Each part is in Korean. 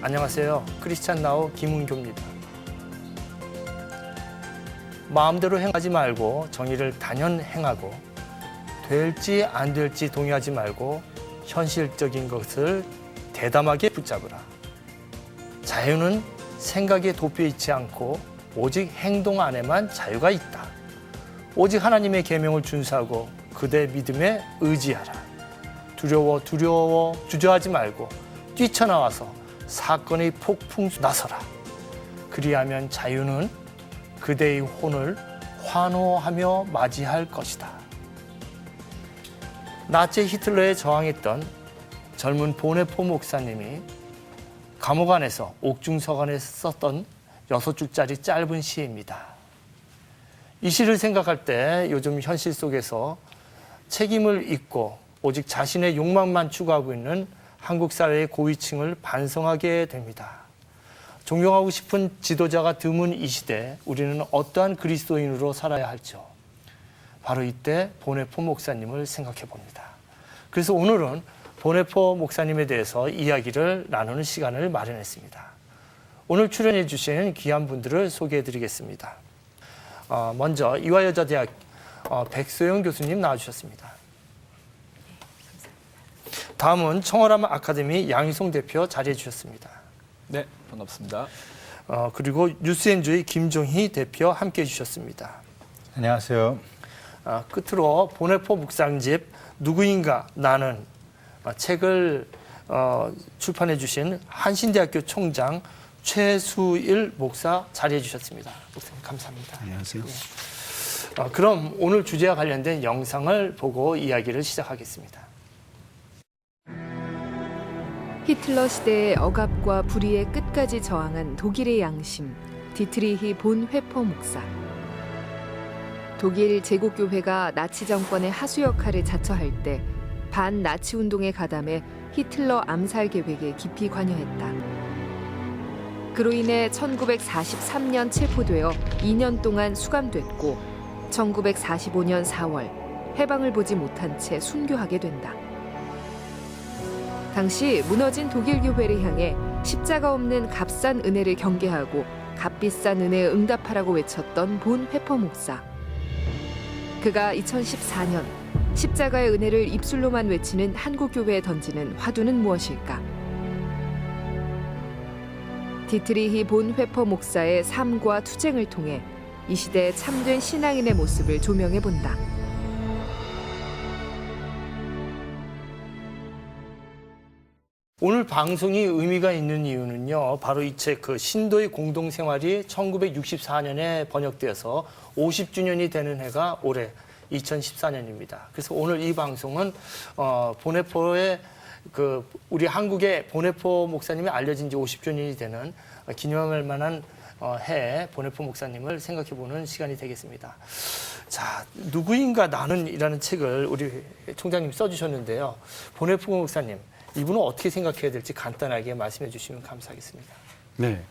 안녕하세요. 크리스찬 나우 김은교입니다. 마음대로 행하지 말고 정의를 단연 행하고 될지 안 될지 동의하지 말고 현실적인 것을 대담하게 붙잡으라. 자유는 생각에 도피해 있지 않고 오직 행동 안에만 자유가 있다. 오직 하나님의 계명을 준수하고 그대 믿음에 의지하라. 두려워 주저하지 말고 뛰쳐나와서 사건의 폭풍 나서라. 그리하면 자유는 그대의 혼을 환호하며 맞이할 것이다. 나치 히틀러에 저항했던 젊은 보네포 목사님이 감옥 안에서 옥중서관에 썼던 6줄짜리 짧은 시입니다. 이 시를 생각할 때 요즘 현실 속에서 책임을 잊고 오직 자신의 욕망만 추구하고 있는 한국 사회의 고위층을 반성하게 됩니다. 존경하고 싶은 지도자가 드문 이 시대, 우리는 어떠한 그리스도인으로 살아야 할지요. 바로 이때 보네포 목사님을 생각해 봅니다. 그래서 오늘은 보네포 목사님에 대해서 이야기를 나누는 시간을 마련했습니다. 오늘 출연해 주신 귀한 분들을 소개해 드리겠습니다. 먼저 이화여자대학 백소영 교수님 나와주셨습니다. 다음은 청월함 아카데미 양희송 대표 자리해 주셨습니다. 네, 반갑습니다. 그리고 뉴스엔조이 김종희 대표 함께해 주셨습니다. 안녕하세요. 끝으로 보네포 묵상집 누구인가 나는 책을 출판해 주신 한신대학교 총장 최수일 목사 자리해 주셨습니다. 목사님 감사합니다. 안녕하세요. 그럼 오늘 주제와 관련된 영상을 보고 이야기를 시작하겠습니다. 히틀러 시대의 억압과 불의의 끝까지 저항한 독일의 양심, 디트리히 본 회퍼 목사. 독일 제국교회가 나치 정권의 하수 역할을 자처할 때 반나치 운동에 가담해 히틀러 암살 계획에 깊이 관여했다. 그로 인해 1943년 체포되어 2년 동안 수감됐고 1945년 4월 해방을 보지 못한 채 순교하게 된다. 당시 무너진 독일 교회를 향해 십자가 없는 값싼 은혜를 경계하고 값비싼 은혜에 응답하라고 외쳤던 본 회퍼 목사. 그가 2014년 십자가의 은혜를 입술로만 외치는 한국 교회에 던지는 화두는 무엇일까? 디트리히 본 회퍼 목사의 삶과 투쟁을 통해 이 시대의 참된 신앙인의 모습을 조명해 본다. 오늘 방송이 의미가 있는 이유는요, 바로 이 책 신도의 공동생활이 1964년에 번역되어서 50주년이 되는 해가 올해 2014년입니다. 그래서 오늘 이 방송은 보네포의 우리 한국의 보네포 목사님이 알려진 지 50주년이 되는 기념할 만한 해 보네포 목사님을 생각해보는 시간이 되겠습니다. 자, 누구인가 나는이라는 책을 우리 총장님 써주셨는데요. 보네포 목사님, 이분은 어떻게 생각해야 될지 간단하게 말씀해 주시면 감사하겠습니다. 네.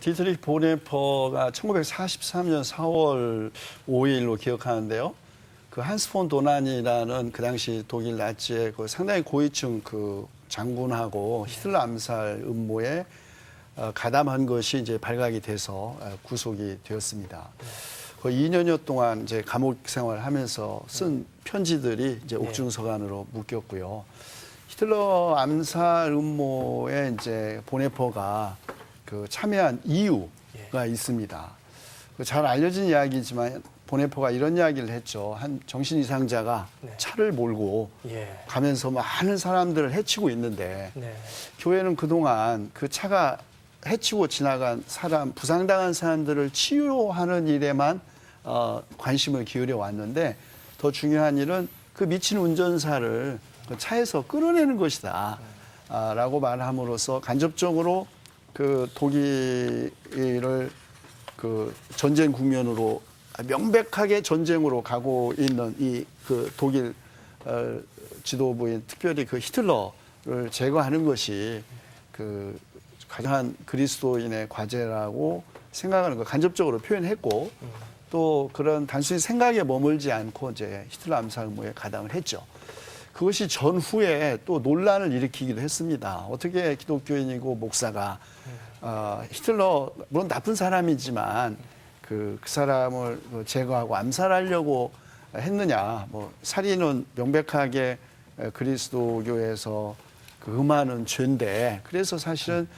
디트리히 보네퍼가 1943년 4월 5일로 기억하는데요. 그 한스 폰 도난이라는 그 당시 독일 나치의 상당히 고위층 장군하고 히틀러 암살 음모에 가담한 것이 이제 발각이 돼서 구속이 되었습니다. 거의 2년여 동안 이제 감옥 생활하면서 쓴 편지들이 이제 옥중서관으로 묶였고요. 히틀러 암살 음모에 이제 보네퍼가 참여한 이유가 있습니다. 잘 알려진 이야기지만 보네퍼가 이런 이야기를 했죠. 한 정신 이상자가 차를 몰고 가면서 많은 사람들을 해치고 있는데 교회는 그동안 그 차가 해치고 지나간 사람, 부상당한 사람들을 치유하는 일에만 관심을 기울여 왔는데 더 중요한 일은 그 미친 운전사를 그 차에서 끌어내는 것이다. 라고 말함으로써 간접적으로 그 독일을 그 전쟁 국면으로 명백하게 전쟁으로 가고 있는 이 독일 지도부인 특별히 히틀러를 제거하는 것이 가장 그리스도인의 과제라고 생각하는 걸 간접적으로 표현했고 또 그런 단순히 생각에 머물지 않고 이제 히틀러 암살 음모에 가담을 했죠. 그것이 전후에 또 논란을 일으키기도 했습니다. 어떻게 기독교인이고 목사가 히틀러 물론 나쁜 사람이지만 그 사람을 제거하고 암살하려고 했느냐. 뭐 살인은 명백하게 그리스도교에서 그 음하는 죄인데 그래서 사실은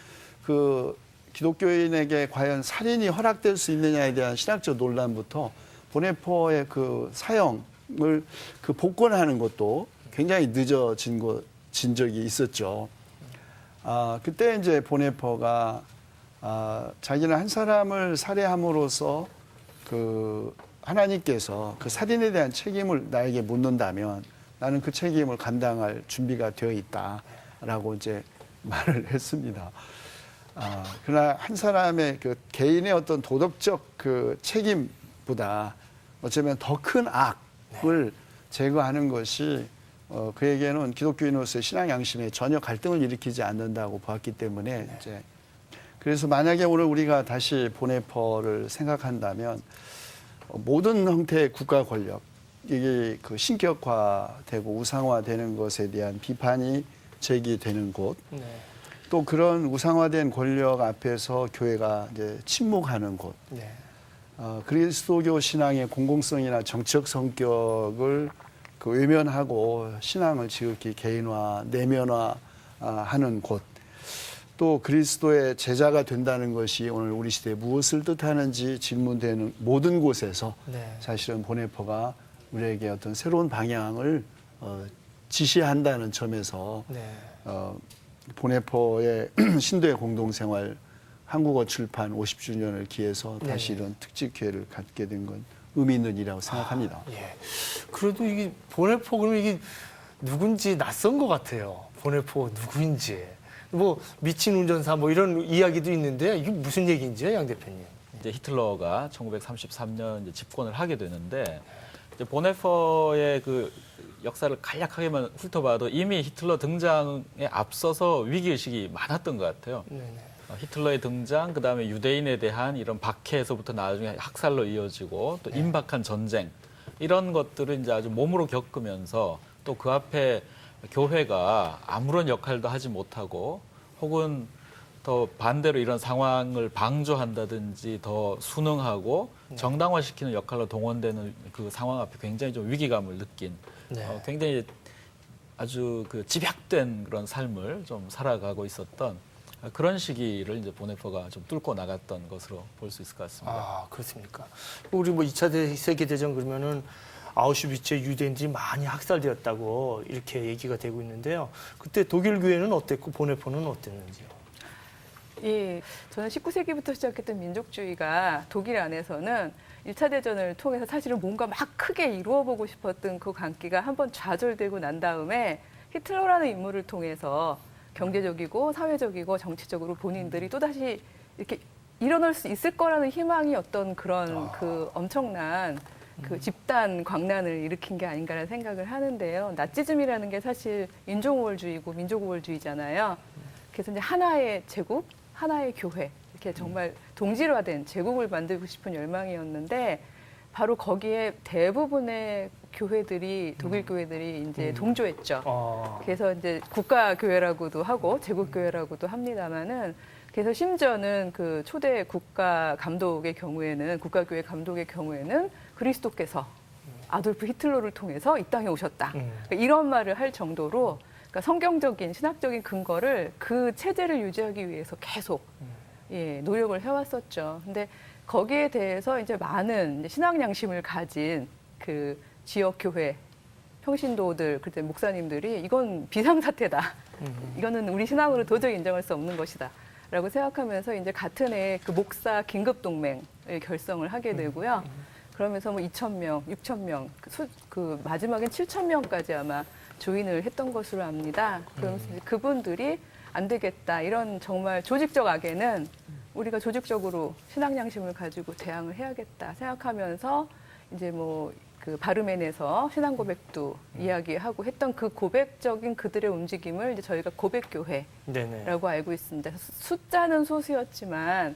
그 기독교인에게 과연 살인이 허락될 수 있느냐에 대한 신학적 논란부터 보네포의 그 사형을 그 복권하는 것도 굉장히 늦어진 적이 있었죠. 그때 이제 보네포가 자기는 한 사람을 살해함으로써 그 하나님께서 그 살인에 대한 책임을 나에게 묻는다면 나는 그 책임을 감당할 준비가 되어 있다라고 이제 말을 했습니다. 그러나 한 사람의 그 개인의 어떤 도덕적 그 책임보다 어쩌면 더 큰 악을 제거하는 것이 그에게는 기독교인으로서의 신앙 양심에 전혀 갈등을 일으키지 않는다고 보았기 때문에 이제 그래서 만약에 오늘 우리가 다시 보네포를 생각한다면 모든 형태의 국가 권력 이게 그 신격화되고 우상화되는 것에 대한 비판이 제기되는 곳, 또 그런 우상화된 권력 앞에서 교회가 이제 침묵하는 곳, 그리스도교 신앙의 공공성이나 정치적 성격을 그 외면하고 신앙을 지극히 개인화, 내면화하는 곳, 또 그리스도의 제자가 된다는 것이 오늘 우리 시대에 무엇을 뜻하는지 질문되는 모든 곳에서 사실은 보네포가 우리에게 어떤 새로운 방향을 지시한다는 점에서 보네포의 신도의 공동생활 한국어 출판 50주년을 기해서 다시 이런 특집 기회를 갖게 된 건 의미 있는 일이라고 생각합니다. 예. 그래도 이게 보네포 그러면 이게 누군지 낯선 것 같아요. 보네포 누구인지. 뭐 미친 운전사 뭐 이런 이야기도 있는데 이게 무슨 얘기인지요, 양 대표님? 이제 히틀러가 1933년 이제 집권을 하게 되는데 이제 보네포의 그 역사를 간략하게만 훑어봐도 이미 히틀러 등장에 앞서서 위기의식이 많았던 것 같아요. 히틀러의 등장, 그다음에 유대인에 대한 이런 박해에서부터 나중에 학살로 이어지고 또 임박한 전쟁 이런 것들을 이제 아주 몸으로 겪으면서 또 그 앞에 교회가 아무런 역할도 하지 못하고 혹은 더 반대로 이런 상황을 방조한다든지 더 순응하고 정당화시키는 역할로 동원되는 그 상황 앞에 굉장히 좀 위기감을 느낀 굉장히 아주 그 집약된 그런 삶을 좀 살아가고 있었던 그런 시기를 이제 보네포가 좀 뚫고 나갔던 것으로 볼 수 있을 것 같습니다. 아, 그렇습니까? 우리 뭐 2차 세계대전 그러면은 아우슈비츠에 유대인들이 많이 학살되었다고 이렇게 얘기가 되고 있는데요. 그때 독일 교회는 어땠고 보네포는 어땠는지요? 예, 저는 19세기부터 시작했던 민족주의가 독일 안에서는 1차 대전을 통해서 사실은 뭔가 막 크게 이루어보고 싶었던 그 광기가 한번 좌절되고 난 다음에 히틀러라는 인물을 통해서 경제적이고 사회적이고 정치적으로 본인들이 또다시 이렇게 일어날 수 있을 거라는 희망이 어떤 그런 그 엄청난 그 집단 광란을 일으킨 게 아닌가라는 생각을 하는데요. 나치즘이라는 게 사실 인종우월주의고 민족우월주의잖아요. 그래서 이제 하나의 제국, 하나의 교회 이렇게 정말 동질화된 제국을 만들고 싶은 열망이었는데 바로 거기에 대부분의 교회들이 독일 교회들이 이제 동조했죠. 그래서 이제 국가 교회라고도 하고 제국 교회라고도 합니다만은 그래서 심지어는 그 초대 국가 감독의 경우에는 국가교회 감독의 경우에는 그리스도께서 아돌프 히틀러를 통해서 이 땅에 오셨다. 그러니까 이런 말을 할 정도로 그러니까 성경적인 신학적인 근거를 그 체제를 유지하기 위해서 계속 노력을 해왔었죠. 근데 거기에 대해서 이제 많은 이제 신앙 양심을 가진 그 지역 교회 평신도들 그때 목사님들이 이건 비상사태다. 이거는 우리 신앙으로 도저히 인정할 수 없는 것이다. 라고 생각하면서 이제 같은 해에 그 목사 긴급 동맹을 결성을 하게 되고요. 그러면서 뭐 2,000명, 6,000명, 그 마지막엔 7,000명까지 아마 조인을 했던 것으로 압니다. 그러면서 그분들이 안 되겠다. 이런 정말 조직적 악에는 우리가 조직적으로 신앙 양심을 가지고 대항을 해야겠다 생각하면서 이제 뭐 그 바르멘에서 신앙 고백도 이야기하고 했던 그 고백적인 그들의 움직임을 이제 저희가 고백교회라고 알고 있습니다. 숫자는 소수였지만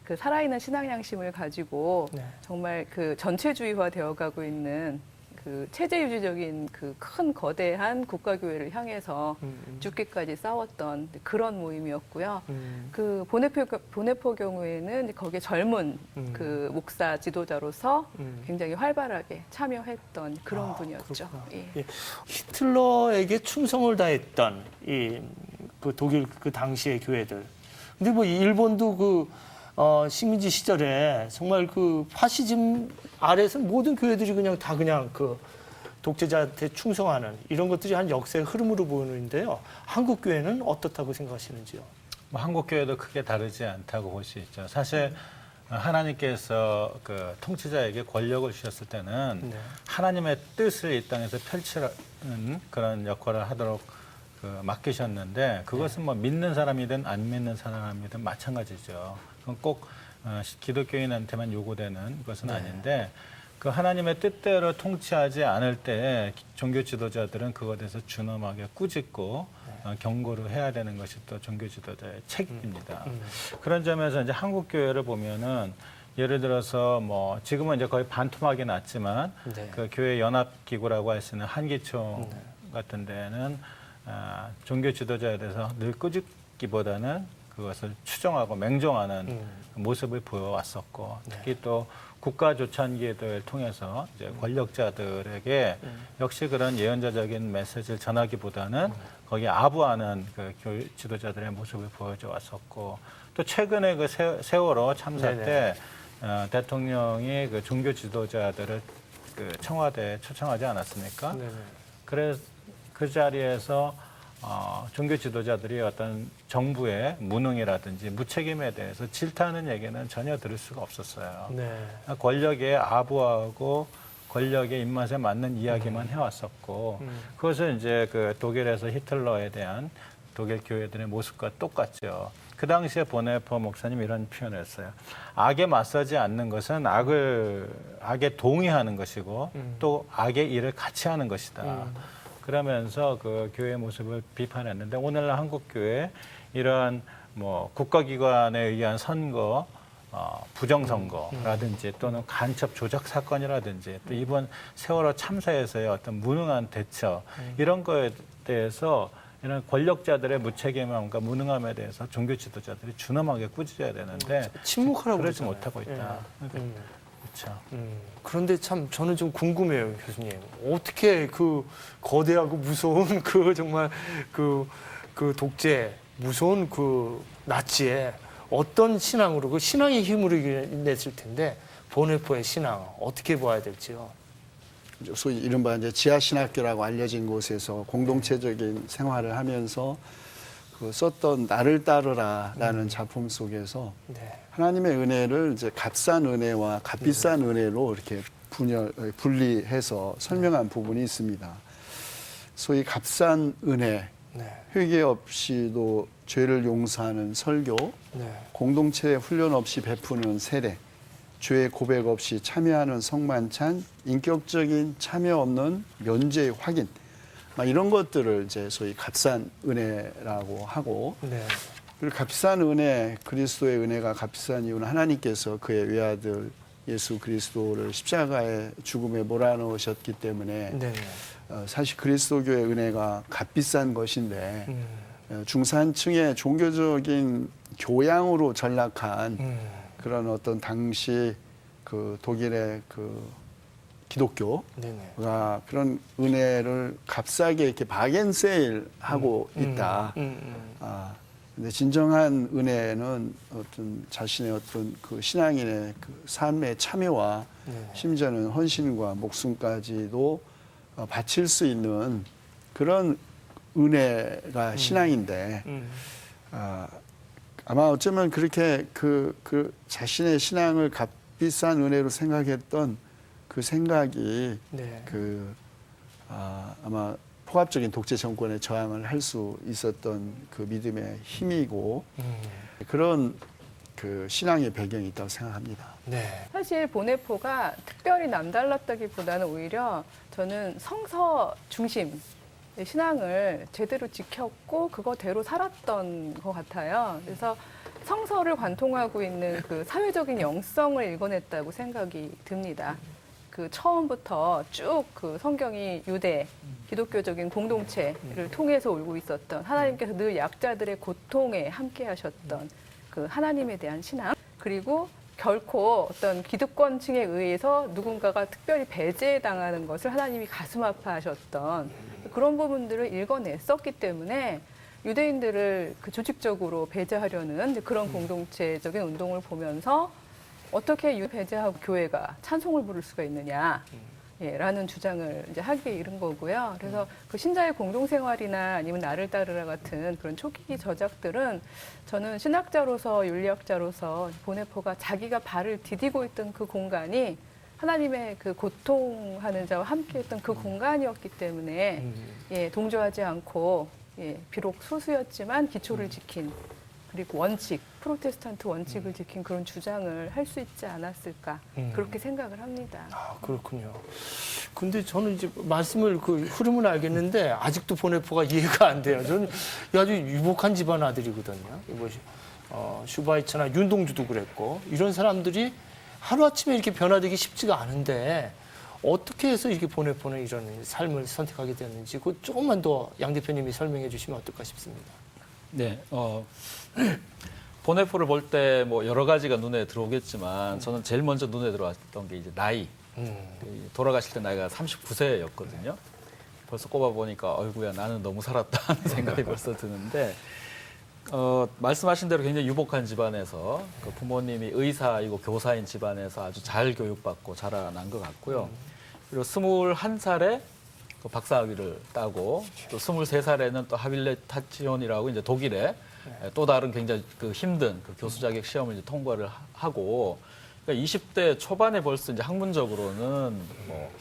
그 살아있는 신앙 양심을 가지고 정말 그 전체주의화 되어가고 있는 그 그 체제 유지적인 그 큰 거대한 국가교회를 향해서 죽기까지 싸웠던 그런 모임이었고요. 그 보네포 경우에는 이제 거기에 젊은 그 목사 지도자로서 굉장히 활발하게 참여했던 그런 분이었죠. 예. 예. 히틀러에게 충성을 다했던 그 독일 그 당시의 교회들. 근데 뭐 일본도 그 식민지 시절에 정말 그 파시즘 아래에서 모든 교회들이 그냥 그 독재자한테 충성하는 이런 것들이 한 역사의 흐름으로 보이는데요. 한국 교회는 어떻다고 생각하시는지요? 뭐 한국 교회도 크게 다르지 않다고 볼 수 있죠. 사실 하나님께서 그 통치자에게 권력을 주셨을 때는 하나님의 뜻을 이 땅에서 펼치는 그런 역할을 하도록 맡기셨는데 그것은 뭐 믿는 사람이든 안 믿는 사람이든 마찬가지죠. 그건 꼭 기독교인한테만 요구되는 것은 아닌데 그 하나님의 뜻대로 통치하지 않을 때 종교 지도자들은 그것에 대해서 준엄하게 꾸짖고 경고를 해야 되는 것이 또 종교 지도자의 책임입니다. 그런 점에서 이제 한국 교회를 보면은 예를 들어서 뭐 지금은 이제 거의 반토막이 났지만 그 교회 연합 기구라고 할 수 있는 한기총 같은 데는 종교 지도자에 대해서 늘 꾸짖기보다는 그것을 추정하고 맹종하는 모습을 보여왔었고 특히 또 국가조찬기도를 통해서 이제 권력자들에게 역시 그런 예언자적인 메시지를 전하기보다는 거기에 아부하는 그 교회 지도자들의 모습을 보여줘 왔었고 또 최근에 그 세월호 참사 때 대통령이 그 종교 지도자들을 그 청와대에 초청하지 않았습니까? 그래서 그 자리에서 종교 지도자들이 어떤 정부의 무능이라든지 무책임에 대해서 질타하는 얘기는 전혀 들을 수가 없었어요. 권력에 아부하고 권력의 입맛에 맞는 이야기만 해왔었고 그것은 이제 그 독일에서 히틀러에 대한 독일 교회들의 모습과 똑같죠. 그 당시에 보네포 목사님 이런 표현을 했어요. 악에 맞서지 않는 것은 악에 동의하는 것이고 또 악의 일을 같이 하는 것이다. 그러면서 그 교회의 모습을 비판했는데 오늘날 한국 교회 이러한 뭐 국가기관에 의한 선거, 부정선거라든지 또는 간첩 조작 사건이라든지 또 이번 세월호 참사에서의 어떤 무능한 대처 이런 거에 대해서 이런 권력자들의 무책임함과 무능함에 대해서 종교 지도자들이 준엄하게 꾸짖어야 되는데 침묵하라고 그러지 그러잖아요. 못하고 있다. 그렇죠. 그런데 참 저는 좀 궁금해요, 교수님. 어떻게 그 거대하고 무서운 그 정말 그 독재, 무서운 그 나치에 어떤 신앙으로 그 신앙의 힘으로 이겨냈을 텐데 보네포의 신앙 어떻게 봐야 될지요? 소위 이른바 이제 지하신학교라고 알려진 곳에서 공동체적인 생활을 하면서 그 썼던 나를 따르라라는 작품 속에서 하나님의 은혜를 이제 값싼 은혜와 값비싼 은혜로 이렇게 분리해서 설명한 부분이 있습니다. 소위 값싼 은혜, 회개 없이도 죄를 용서하는 설교, 공동체 훈련 없이 베푸는 세례, 죄의 고백 없이 참여하는 성만찬, 인격적인 참여 없는 면죄의 확인, 이런 것들을 이제 소위 값싼 은혜라고 하고, 그리고 값싼 은혜, 그리스도의 은혜가 값비싼 이유는 하나님께서 그의 외아들 예수 그리스도를 십자가의 죽음에 몰아넣으셨기 때문에 사실 그리스도교의 은혜가 값비싼 것인데 중산층의 종교적인 교양으로 전락한 그런 어떤 당시 그 독일의 그 기독교가 그런 은혜를 값싸게 이렇게 바겐세일하고 있다. 근데 진정한 은혜는 어떤 자신의 어떤 그 신앙인의 그 삶의 참여와 심지어는 헌신과 목숨까지도 바칠 수 있는 그런 은혜가 신앙인데 아마 어쩌면 그렇게 그 자신의 신앙을 값비싼 은혜로 생각했던 그 생각이 아마 포괄적인 독재 정권에 저항을 할 수 있었던 그 믿음의 힘이고 그런 그 신앙의 배경이 있다고 생각합니다. 사실 보네포가 특별히 남달랐다기보다는 오히려 저는 성서 중심 신앙을 제대로 지켰고 그거대로 살았던 것 같아요. 그래서 성서를 관통하고 있는 그 사회적인 영성을 읽어냈다고 생각이 듭니다. 그 처음부터 쭉 그 성경이 유대 기독교적인 공동체를 통해서 울고 있었던 하나님께서 늘 약자들의 고통에 함께하셨던 그 하나님에 대한 신앙, 그리고 결코 어떤 기득권층에 의해서 누군가가 특별히 배제당하는 것을 하나님이 가슴 아파하셨던 그런 부분들을 읽어냈었기 때문에 유대인들을 그 조직적으로 배제하려는 이제 그런 공동체적인 운동을 보면서 어떻게 배제하고 교회가 찬송을 부를 수가 있느냐. 예, 라는 주장을 이제 하기에 이른 거고요. 그래서 그 신자의 공동생활이나 아니면 나를 따르라 같은 그런 초기 저작들은 저는 신학자로서 윤리학자로서 보네포가 자기가 발을 디디고 있던 그 공간이 하나님의 그 고통하는 자와 함께했던 그 공간이었기 때문에 예, 동조하지 않고 예, 비록 소수였지만 기초를 지킨 그리고 원칙, 프로테스탄트 원칙을 지킨 그런 주장을 할 수 있지 않았을까 그렇게 생각을 합니다. 아, 그렇군요. 근데 저는 이제 말씀을 그 흐름은 알겠는데 아직도 보네포가 이해가 안 돼요. 저는 아주 유복한 집안 아들이거든요. 뭐, 슈바이처나 윤동주도 그랬고 이런 사람들이 하루아침에 이렇게 변화되기 쉽지가 않은데 어떻게 해서 이렇게 보네포는 이런 삶을 선택하게 되었는지 그 조금만 더 양 대표님이 설명해 주시면 어떨까 싶습니다. 네, 보네포를 볼 때 뭐 여러 가지가 눈에 들어오겠지만 저는 제일 먼저 눈에 들어왔던 게 이제 나이. 돌아가실 때 나이가 39세였거든요. 벌써 꼽아보니까 어이구야 나는 너무 살았다 하는 생각이 벌써 드는데 말씀하신 대로 굉장히 유복한 집안에서 그 부모님이 의사이고 교사인 집안에서 아주 잘 교육받고 자라난 것 같고요. 그리고 21살에 그 박사학위를 따고 또 23살에는 또 하빌레타치온이라고 이제 독일의 또 다른 굉장히 그 힘든 그 교수 자격 시험을 이제 통과를 하고 그러니까 20대 초반에 벌써 이제 학문적으로는 뭐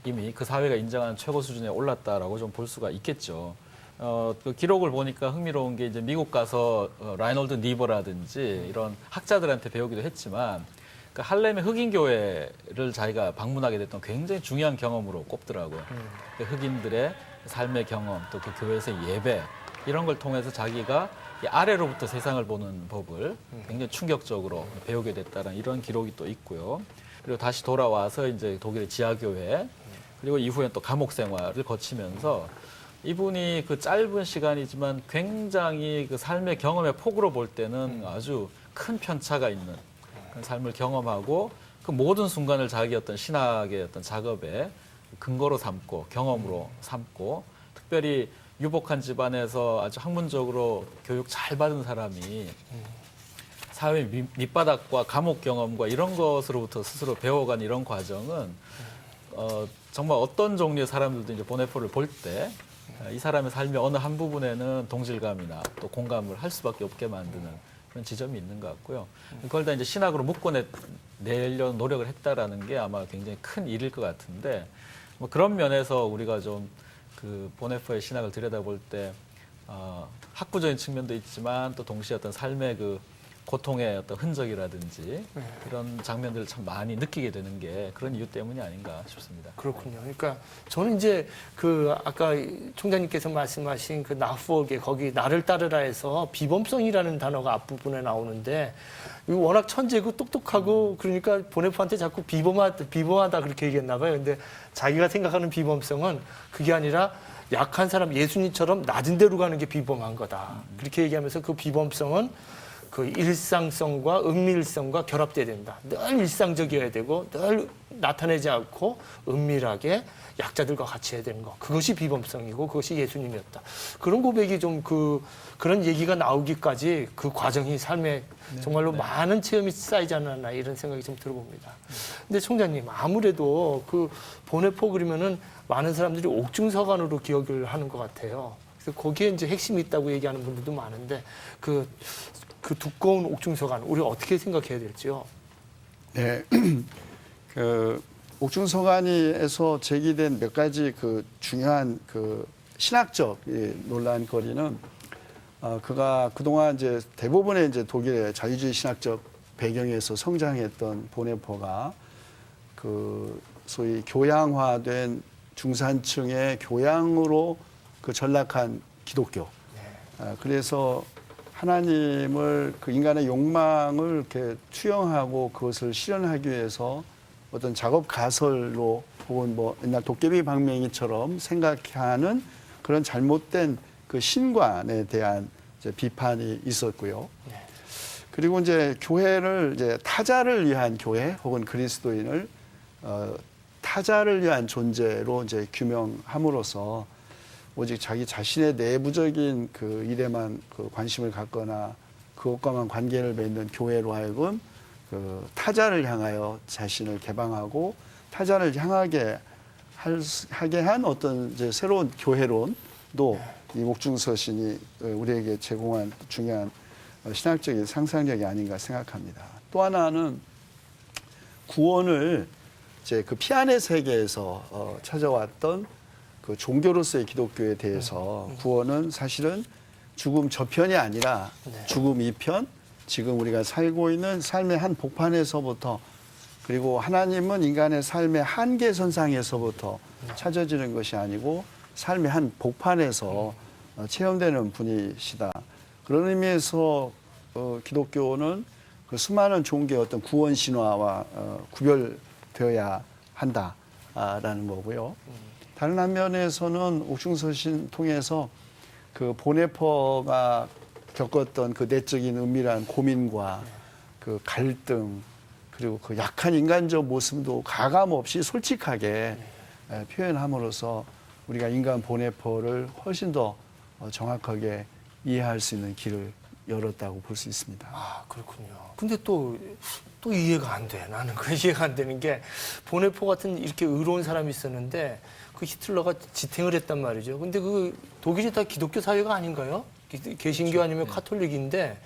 이미 그 사회가 인정하는 최고 수준에 올랐다라고 좀 볼 수가 있겠죠. 그 기록을 보니까 흥미로운 게 이제 미국 가서 라이놀드 니버라든지 이런 학자들한테 배우기도 했지만 그 할렘의 흑인 교회를 자기가 방문하게 됐던 굉장히 중요한 경험으로 꼽더라고요. 그 흑인들의 삶의 경험, 또 그 교회에서의 예배 이런 걸 통해서 자기가 이 아래로부터 세상을 보는 법을 굉장히 충격적으로 배우게 됐다는 이런 기록이 또 있고요. 그리고 다시 돌아와서 이제 독일의 지하교회 그리고 이후엔 또 감옥 생활을 거치면서 이분이 그 짧은 시간이지만 굉장히 그 삶의 경험의 폭으로 볼 때는 아주 큰 편차가 있는 그 삶을 경험하고 그 모든 순간을 자기 어떤 신학의 어떤 작업에 근거로 삼고 경험으로 삼고 특별히 유복한 집안에서 아주 학문적으로 교육 잘 받은 사람이 사회 밑바닥과 감옥 경험과 이런 것으로부터 스스로 배워간 이런 과정은 정말 어떤 종류의 사람들도 이제 보네포를 볼 때 이 사람의 삶의 어느 한 부분에는 동질감이나 또 공감을 할 수밖에 없게 만드는 그런 지점이 있는 것 같고요. 그걸 다 이제 신학으로 묶어내려는 노력을 했다라는 게 아마 굉장히 큰 일일 것 같은데 뭐 그런 면에서 우리가 좀 그 보네포의 신학을 들여다볼 때 학구적인 측면도 있지만 또 동시에 어떤 삶의 그 고통의 어떤 흔적이라든지 이런 장면들을 참 많이 느끼게 되는 게 그런 이유 때문이 아닌가 싶습니다. 그렇군요. 그러니까 저는 이제 그 아까 총장님께서 말씀하신 그 나후어게 거기 나를 따르라에서 비범성이라는 단어가 앞부분에 나오는데 이거 워낙 천재고 똑똑하고 그러니까 보네포한테 자꾸 비범하다 그렇게 얘기했나 봐요. 근데 자기가 생각하는 비범성은 그게 아니라 약한 사람 예수님처럼 낮은 데로 가는 게 비범한 거다. 그렇게 얘기하면서 그 비범성은 그 일상성과 은밀성과 결합돼야 된다. 늘 일상적이어야 되고 늘 나타내지 않고 은밀하게 약자들과 같이 해야 되는 거. 그것이 비범성이고 그것이 예수님이었다. 그런 고백이 좀 그런 얘기가 나오기까지 그 과정이 삶에 정말로 많은 체험이 쌓이지 않았나 이런 생각이 좀 들어봅니다. 근데 총장님 아무래도 그 보네포 그러면은 많은 사람들이 옥중서관으로 기억을 하는 것 같아요. 그래서 거기에 이제 핵심이 있다고 얘기하는 분들도 많은데 그 두꺼운 옥중서관 우리가 어떻게 생각해야 될지요? 네, 그 옥중서관에서 제기된 몇 가지 그 중요한 그 신학적 논란거리는 그가 그동안 이제 대부분의 이제 독일의 자유주의 신학적 배경에서 성장했던 보네포가 그 소위 교양화된 중산층의 교양으로 그 전락한 기독교. 그래서 하나님을 그 인간의 욕망을 이렇게 투영하고 그것을 실현하기 위해서 어떤 작업 가설로 혹은 뭐 옛날 도깨비 방맹이처럼 생각하는 그런 잘못된 그 신관에 대한 이제 비판이 있었고요. 그리고 이제 교회를 이제 타자를 위한 교회 혹은 그리스도인을 타자를 위한 존재로 이제 규명함으로써 오직 자기 자신의 내부적인 그 일에만 그 관심을 갖거나 그것과만 관계를 맺는 교회로 하여금 그 타자를 향하여 자신을 개방하고 타자를 향하게 하게 한 어떤 이제 새로운 교회론도 이 옥중서신이 우리에게 제공한 중요한 신학적인 상상력이 아닌가 생각합니다. 또 하나는 구원을 이제 그 피안의 세계에서 찾아왔던 그 종교로서의 기독교에 대해서 구원은 사실은 죽음 저편이 아니라 죽음 이편, 지금 우리가 살고 있는 삶의 한 복판에서부터 그리고 하나님은 인간의 삶의 한계선상에서부터 찾아지는 것이 아니고 삶의 한 복판에서 체험되는 분이시다. 그런 의미에서 기독교는 그 수많은 종교의 어떤 구원 신화와 구별되어야 한다라는 거고요. 다른 한면에서는 옥중서신 통해서 그 보네퍼가 겪었던 그 내적인 은밀한 고민과 그 갈등 그리고 그 약한 인간적 모습도 가감 없이 솔직하게 표현함으로써 우리가 인간 보네퍼를 훨씬 더 정확하게 이해할 수 있는 길을 열었다고 볼 수 있습니다. 아, 그렇군요. 근데 또 이해가 안 돼. 나는 그 이해가 안 되는 게 보네포 같은 이렇게 의로운 사람이 있었는데 그 히틀러가 지탱을 했단 말이죠. 근데 그 독일이 다 기독교 사회가 아닌가요? 개신교 아니면 카톨릭인데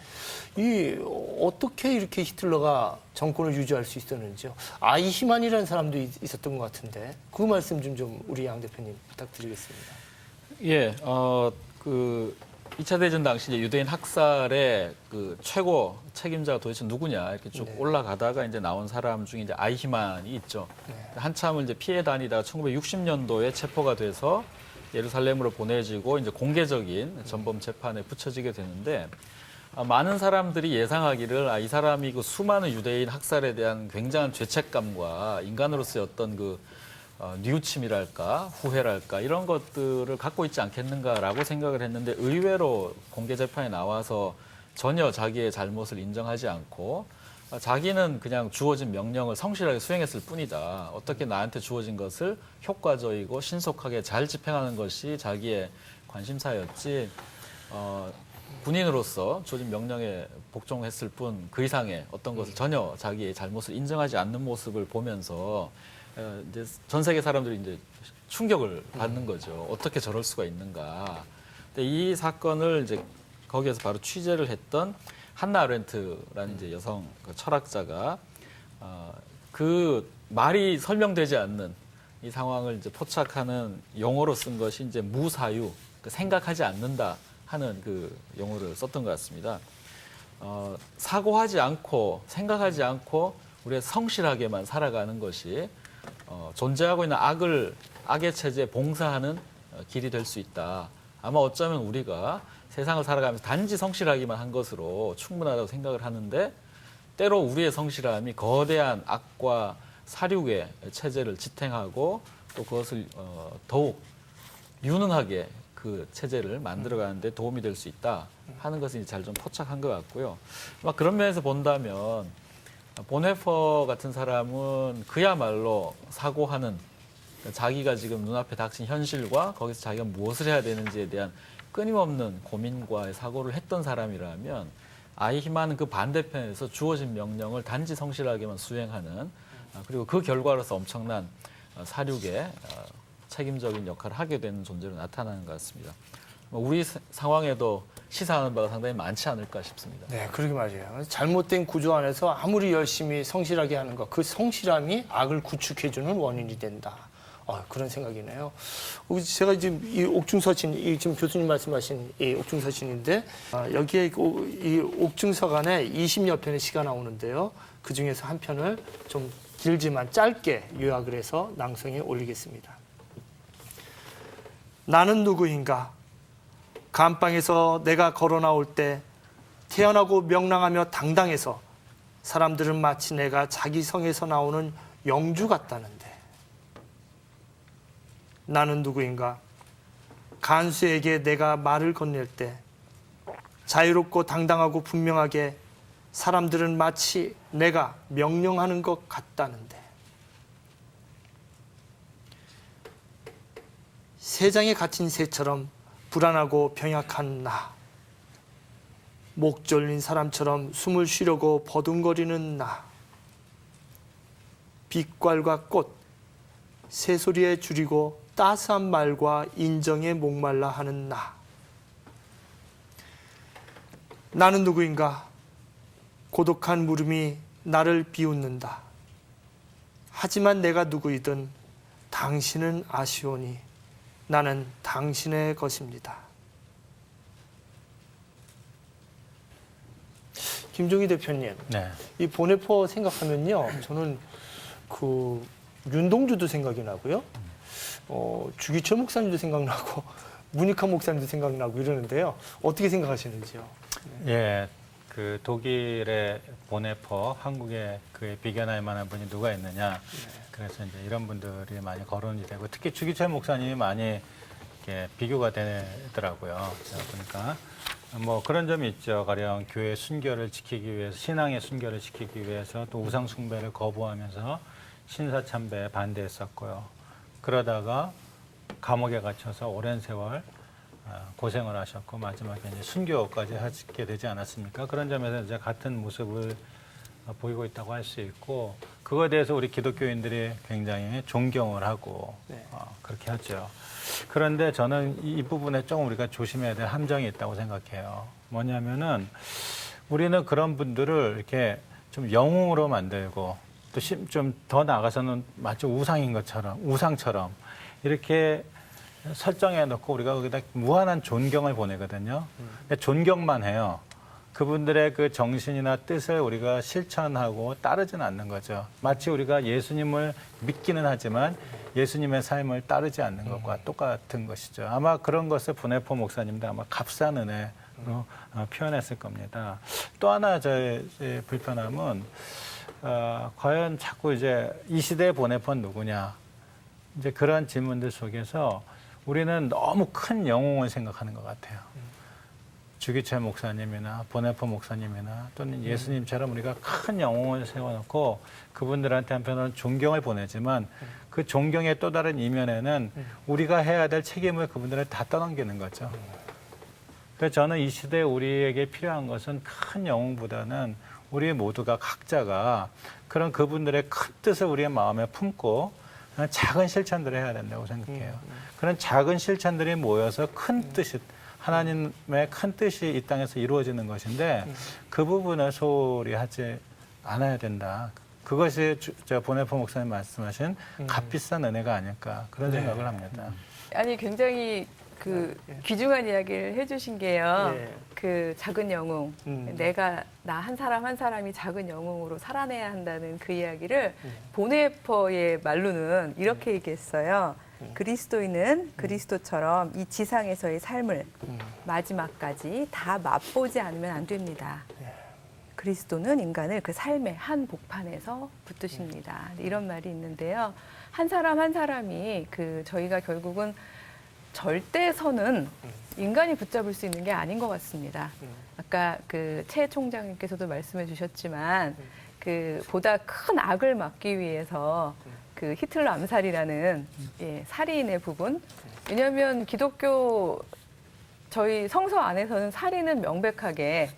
이 어떻게 이렇게 히틀러가 정권을 유지할 수 있었는지요? 아이히만이라는 사람도 있었던 것 같은데 그 말씀 좀 우리 양 대표님 부탁드리겠습니다. 예, 그 2차 대전 당시 이제 유대인 학살의 그 최고 책임자가 도대체 누구냐 이렇게 쭉 올라가다가 이제 나온 사람 중에 이제 아이히만이 있죠. 한참을 이제 피해 다니다가 1960년도에 체포가 돼서 예루살렘으로 보내지고 이제 공개적인 전범 재판에 붙여지게 되는데 많은 사람들이 예상하기를 이 사람이 그 수많은 유대인 학살에 대한 굉장한 죄책감과 인간으로서의 어떤 그 뉘우침이랄까 후회랄까 이런 것들을 갖고 있지 않겠는가라고 생각을 했는데 의외로 공개 재판에 나와서 전혀 자기의 잘못을 인정하지 않고 자기는 그냥 주어진 명령을 성실하게 수행했을 뿐이다. 어떻게 나한테 주어진 것을 효과적이고 신속하게 잘 집행하는 것이 자기의 관심사였지 군인으로서 주어진 명령에 복종했을 뿐 그 이상의 어떤 것을 전혀 자기의 잘못을 인정하지 않는 모습을 보면서 이제 전 세계 사람들이 이제 충격을 받는 거죠. 어떻게 저럴 수가 있는가. 근데 이 사건을 이제 거기에서 바로 취재를 했던 한나 아렌트라는 이제 여성 철학자가 그 말이 설명되지 않는 이 상황을 이제 포착하는 용어로 쓴 것이 이제 무사유, 생각하지 않는다 하는 그 용어를 썼던 것 같습니다. 사고하지 않고 생각하지 않고 우리가 성실하게만 살아가는 것이 존재하고 있는 악의 체제에 봉사하는 길이 될 수 있다. 아마 어쩌면 우리가 세상을 살아가면서 단지 성실하기만 한 것으로 충분하다고 생각을 하는데 때로 우리의 성실함이 거대한 악과 사륙의 체제를 지탱하고 또 그것을 더욱 유능하게 그 체제를 만들어가는 데 도움이 될 수 있다 하는 것을 잘 좀 포착한 것 같고요. 막 그런 면에서 본다면 보네퍼 같은 사람은 그야말로 사고하는 자기가 지금 눈앞에 닥친 현실과 거기서 자기가 무엇을 해야 되는지에 대한 끊임없는 고민과 사고를 했던 사람이라면 아이히만은 그 반대편에서 주어진 명령을 단지 성실하게만 수행하는 그리고 그 결과로서 엄청난 사륙의 책임적인 역할을 하게 되는 존재로 나타나는 것 같습니다. 우리 상황에도 시사하는 바가 상당히 많지 않을까 싶습니다. 네, 그러게 말이에요. 잘못된 구조 안에서 아무리 열심히 성실하게 하는 것, 그 성실함이 악을 구축해주는 원인이 된다. 그런 생각이네요. 제가 지금 이 옥중서신, 지금 교수님 말씀하신 이 옥중서신인데, 여기에 이 옥중서 안에 20여 편의 시가 나오는데요. 그 중에서 한 편을 좀 길지만 짧게 요약을 해서 낭송에 올리겠습니다. 나는 누구인가? 감방에서 내가 걸어 나올 때 태어나고 명랑하며 당당해서 사람들은 마치 내가 자기 성에서 나오는 영주 같다는데 나는 누구인가? 간수에게 내가 말을 건넬 때 자유롭고 당당하고 분명하게 사람들은 마치 내가 명령하는 것 같다는데 세장에 갇힌 새처럼 불안하고 병약한 나, 목 졸린 사람처럼 숨을 쉬려고 버둥거리는 나, 빛깔과 꽃, 새소리에 줄이고 따스한 말과 인정에 목말라 하는 나. 나는 누구인가? 고독한 물음이 나를 비웃는다. 하지만 내가 누구이든 당신은 아시오니 나는 당신의 것입니다. 김종희 대표님, 네. 이 보네포 생각하면요, 저는 그 윤동주도 생각이 나고요, 주기철 목사님도 생각나고 문익환 목사님도 생각나고 이러는데요. 어떻게 생각하시는지요? 예, 그 독일의 보네퍼, 한국에 그에 비견할 만한 분이 누가 있느냐. 그래서 이제 이런 분들이 많이 거론이 되고, 특히 주기철 목사님이 많이 이렇게 비교가 되더라고요. 제가 보니까 뭐 그런 점이 있죠. 가령 교회 순결을 지키기 위해서, 신앙의 순결을 지키기 위해서 또 우상 숭배를 거부하면서 신사참배에 반대했었고요. 그러다가 감옥에 갇혀서 오랜 세월 고생을 하셨고 마지막에 이제 순교까지 하게 되지 않았습니까? 그런 점에서 이제 같은 모습을 보이고 있다고 할 수 있고, 그거에 대해서 우리 기독교인들이 굉장히 존경을 하고 그렇게 하죠. 그런데 저는 이 부분에 조금 우리가 조심해야 될 함정이 있다고 생각해요. 뭐냐면은 우리는 그런 분들을 이렇게 좀 영웅으로 만들고 또 좀 더 나아가서는 마치 우상인 것처럼, 우상처럼 이렇게 설정해 놓고 우리가 거기다 무한한 존경을 보내거든요. 근데 존경만 해요. 그분들의 그 정신이나 뜻을 우리가 실천하고 따르지는 않는 거죠. 마치 우리가 예수님을 믿기는 하지만 예수님의 삶을 따르지 않는 것과 똑같은 것이죠. 아마 그런 것을 보네포 목사님도 아마 값싼 은혜로 표현했을 겁니다. 또 하나 저의 불편함은 과연 자꾸 이제 이 시대의 보네포는 누구냐, 이제 그런 질문들 속에서 우리는 너무 큰 영웅을 생각하는 것 같아요. 주기철 목사님이나 보네포 목사님이나 또는 예수님처럼 우리가 큰 영웅을 세워놓고 그분들한테 한편으로는 존경을 보내지만 그 존경의 또 다른 이면에는 우리가 해야 될 책임을 그분들한테 다 떠넘기는 거죠. 그래서 저는 이 시대에 우리에게 필요한 것은 큰 영웅보다는 우리 모두가 각자가 그런 그분들의 큰 뜻을 우리의 마음에 품고 작은 실천들을 해야 된다고 생각해요. 그런 작은 실천들이 모여서 큰 뜻이, 하나님의 큰 뜻이 이 땅에서 이루어지는 것인데 그 부분을 소홀히 하지 않아야 된다. 그것이 저 보네포 목사님 말씀하신 값비싼 은혜가 아닐까, 그런 생각을 합니다. 아니, 굉장히 그 귀중한 이야기를 해주신 게요. 그 작은 영웅, 내가 나 한 사람 한 사람이 작은 영웅으로 살아내야 한다는 그 이야기를 보네퍼의 말로는 이렇게 얘기했어요. 그리스도인은 그리스도처럼 이 지상에서의 삶을 마지막까지 다 맛보지 않으면 안 됩니다. 그리스도는 인간을 그 삶의 한 복판에서 붙드십니다. 이런 말이 있는데요. 한 사람 한 사람이 저희가 결국은 절대선은 인간이 붙잡을 수 있는 게 아닌 것 같습니다. 아까 최 총장님께서도 말씀해 주셨지만 보다 큰 악을 막기 위해서 히틀러 암살이라는 살인의 부분. 왜냐하면 기독교 저희 성서 안에서는 살인은 명백하게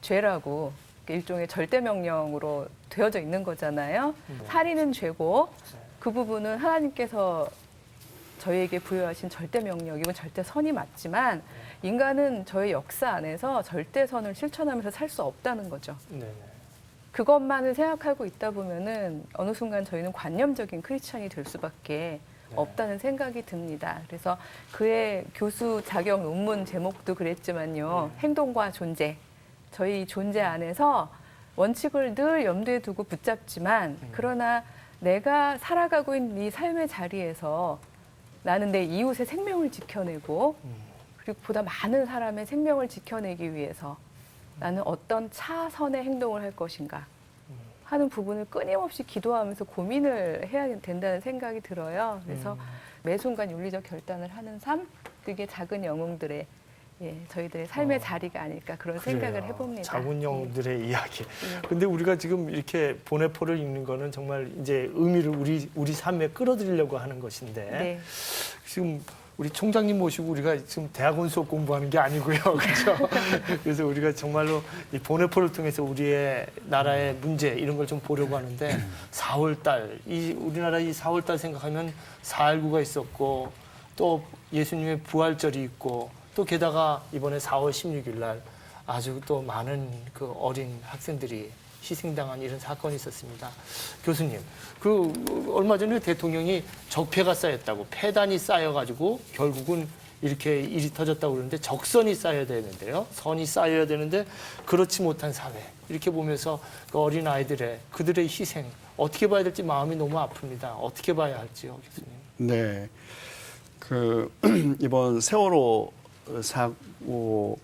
죄라고 일종의 절대 명령으로 되어져 있는 거잖아요. 살인은 죄고 그 부분은 하나님께서 저희에게 부여하신 절대 명령이고 절대 선이 맞지만 인간은 저희 역사 안에서 절대 선을 실천하면서 살 수 없다는 거죠. 그것만을 생각하고 있다 보면은 어느 순간 저희는 관념적인 크리스천이 될 수밖에 없다는 생각이 듭니다. 그래서 그의 교수 자격 논문 제목도 그랬지만요. 행동과 존재. 저희 존재 안에서 원칙을 늘 염두에 두고 붙잡지만 그러나 내가 살아가고 있는 이 삶의 자리에서 나는 내 이웃의 생명을 지켜내고 그리고 보다 많은 사람의 생명을 지켜내기 위해서 나는 어떤 차선의 행동을 할 것인가 하는 부분을 끊임없이 기도하면서 고민을 해야 된다는 생각이 들어요. 그래서 매 순간 윤리적 결단을 하는 삶, 그게 작은 영웅들의 저희들의 삶의 자리가 아닐까 그런 생각을 해봅니다. 작은 영웅들의 이야기. 예. 근데 우리가 지금 이렇게 보네포를 읽는 거는 정말 이제 의미를 우리 삶에 끌어들이려고 하는 것인데 네. 지금 우리 총장님 모시고 우리가 지금 대학원 수업 공부하는 게 아니고요. 그렇죠? 그래서 우리가 정말로 이 보네포를 통해서 우리의 나라의 문제 이런 걸 좀 보려고 하는데 4월 달, 우리나라 이 4월 달 생각하면 4.19가 있었고 또 예수님의 부활절이 있고 또 게다가 이번에 4월 16일 날 아주 또 많은 그 어린 학생들이 희생당한 이런 사건이 있었습니다. 교수님, 그 얼마 전에 대통령이 적폐가 쌓였다고 폐단이 쌓여가지고 결국은 이렇게 일이 터졌다고 그러는데 적선이 쌓여야 되는데요. 선이 쌓여야 되는데 그렇지 못한 사회. 이렇게 보면서 그 어린 아이들의 그들의 희생 어떻게 봐야 될지 마음이 너무 아픕니다. 어떻게 봐야 할지요, 교수님. 네. 그 이번 세월호 사고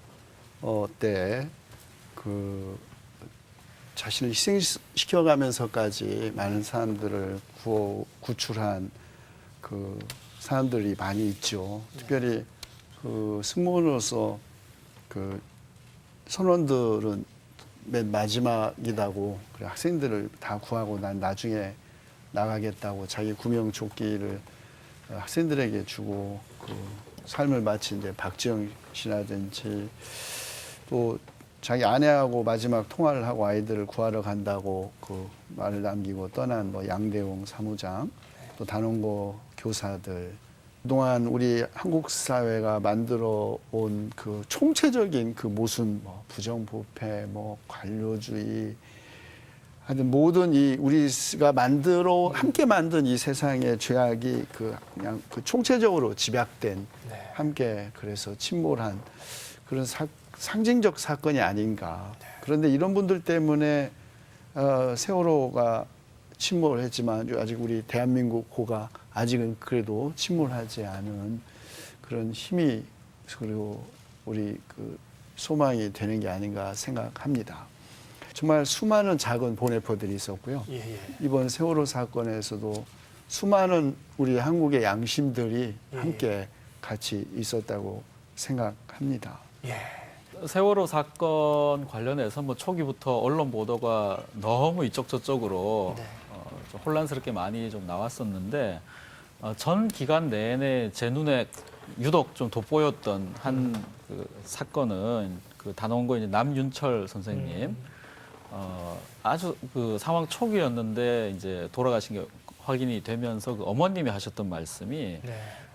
때 그 자신을 희생시켜가면서까지 많은 사람들을 구출한 그 사람들이 많이 있죠. 특별히 그 승무원으로서 그 선원들은 맨 마지막이라고 그래 학생들을 다 구하고 난 나중에 나가겠다고 자기 구명조끼를 학생들에게 주고 그 삶을 마친 이제 박지영 씨라든지 또 자기 아내하고 마지막 통화를 하고 아이들을 구하러 간다고 그 말을 남기고 떠난 뭐 양대웅 사무장 또 단원고 교사들 그동안 우리 한국 사회가 만들어 온 그 총체적인 그 모순 뭐 부정부패 뭐 관료주의 하여튼 모든 이 우리가 함께 만든 이 세상의 죄악이 그냥 그 총체적으로 집약된 함께 그래서 침몰한 그런 상징적 사건이 아닌가. 그런데 이런 분들 때문에 세월호가 침몰했지만 아직 우리 대한민국 호가 아직은 그래도 침몰하지 않은 그런 힘이 그리고 우리 그 소망이 되는 게 아닌가 생각합니다. 정말 수많은 작은 보네포들이 있었고요. 이번 세월호 사건에서도 수많은 우리 한국의 양심들이 함께 같이 있었다고 생각합니다. 세월호 사건 관련해서 뭐 초기부터 언론 보도가 너무 이쪽 저쪽으로 좀 혼란스럽게 많이 좀 나왔었는데 전 기간 내내 제 눈에 유독 좀 돋보였던 한 그 사건은 그 단원고 이제 남윤철 선생님 아주 그 상황 초기였는데 이제 돌아가신 게 확인이 되면서 그 어머님이 하셨던 말씀이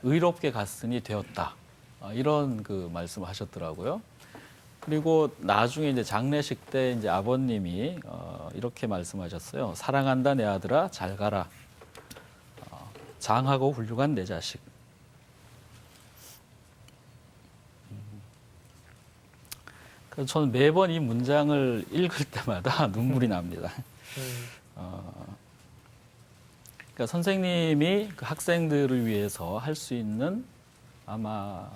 의롭게 갔으니 되었다 이런 그 말씀을 하셨더라고요. 그리고 나중에 이제 장례식 때 이제 아버님이 이렇게 말씀하셨어요. 사랑한다 내 아들아 잘 가라. 장하고 훌륭한 내 자식. 그래서 저는 매번 이 문장을 읽을 때마다 눈물이 납니다. 그러니까 선생님이 그 학생들을 위해서 할 수 있는 아마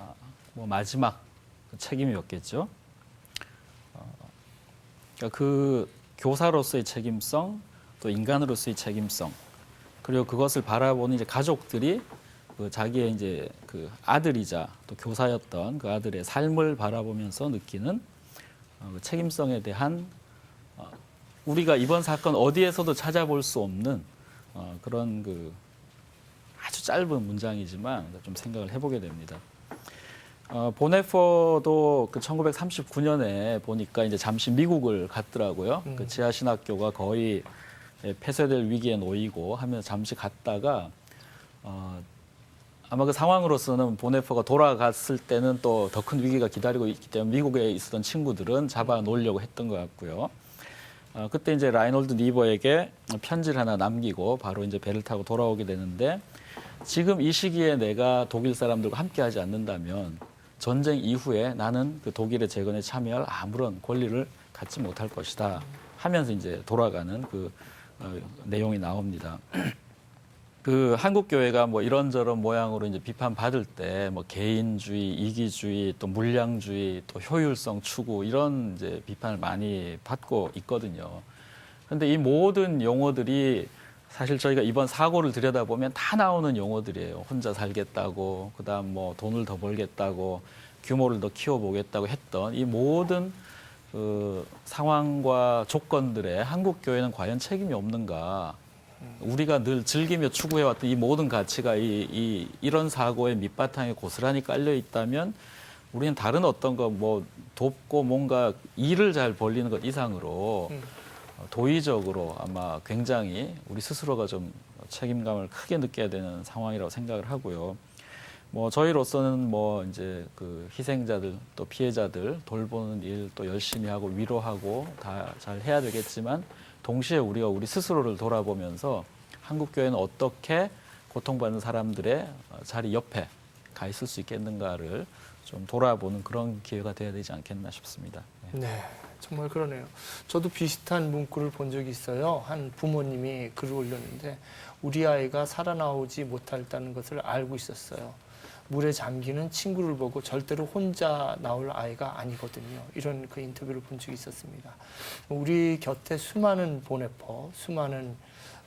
뭐 마지막 책임이었겠죠. 그러니까 그 교사로서의 책임성, 또 인간으로서의 책임성, 그리고 그것을 바라보는 이제 가족들이 그 자기의 이제 그 아들이자 또 교사였던 그 아들의 삶을 바라보면서 느끼는 그 책임성에 대한 우리가 이번 사건 어디에서도 찾아볼 수 없는 그런 그 아주 짧은 문장이지만 좀 생각을 해보게 됩니다. 보네포도 그 1939년에 보니까 이제 잠시 미국을 갔더라고요. 그 지하신학교가 거의 폐쇄될 위기에 놓이고 하면서 잠시 갔다가 아마 그 상황으로서는 보네포가 돌아갔을 때는 또 더 큰 위기가 기다리고 있기 때문에 미국에 있었던 친구들은 잡아 놓으려고 했던 것 같고요. 그때 이제 라이놀드 니버에게 편지를 하나 남기고 바로 이제 배를 타고 돌아오게 되는데 지금 이 시기에 내가 독일 사람들과 함께하지 않는다면 전쟁 이후에 나는 그 독일의 재건에 참여할 아무런 권리를 갖지 못할 것이다 하면서 이제 돌아가는 그 내용이 나옵니다. 그 한국 교회가 뭐 이런저런 모양으로 이제 비판받을 때 뭐 개인주의, 이기주의, 또 물량주의, 또 효율성 추구 이런 이제 비판을 많이 받고 있거든요. 그런데 이 모든 용어들이 사실 저희가 이번 사고를 들여다보면 다 나오는 용어들이에요. 혼자 살겠다고, 그다음 뭐 돈을 더 벌겠다고, 규모를 더 키워보겠다고 했던 이 모든 그 상황과 조건들에 한국 교회는 과연 책임이 없는가? 우리가 늘 즐기며 추구해왔던 이 모든 가치가 이런 사고의 밑바탕에 고스란히 깔려 있다면 우리는 다른 어떤 거 뭐 돕고 뭔가 일을 잘 벌리는 것 이상으로 도의적으로 아마 굉장히 우리 스스로가 좀 책임감을 크게 느껴야 되는 상황이라고 생각을 하고요. 뭐 저희로서는 뭐 이제 그 희생자들 또 피해자들 돌보는 일 또 열심히 하고 위로하고 다 잘 해야 되겠지만 동시에 우리가 우리 스스로를 돌아보면서 한국 교회는 어떻게 고통받는 사람들의 자리 옆에 가 있을 수 있겠는가를 좀 돌아보는 그런 기회가 돼야 되지 않겠나 싶습니다. 네, 정말 그러네요. 저도 비슷한 문구를 본 적이 있어요. 한 부모님이 글을 올렸는데 우리 아이가 살아나오지 못했다는 것을 알고 있었어요. 물에 잠기는 친구를 보고 절대로 혼자 나올 아이가 아니거든요. 이런 그 인터뷰를 본 적이 있었습니다. 우리 곁에 수많은 보네퍼, 수많은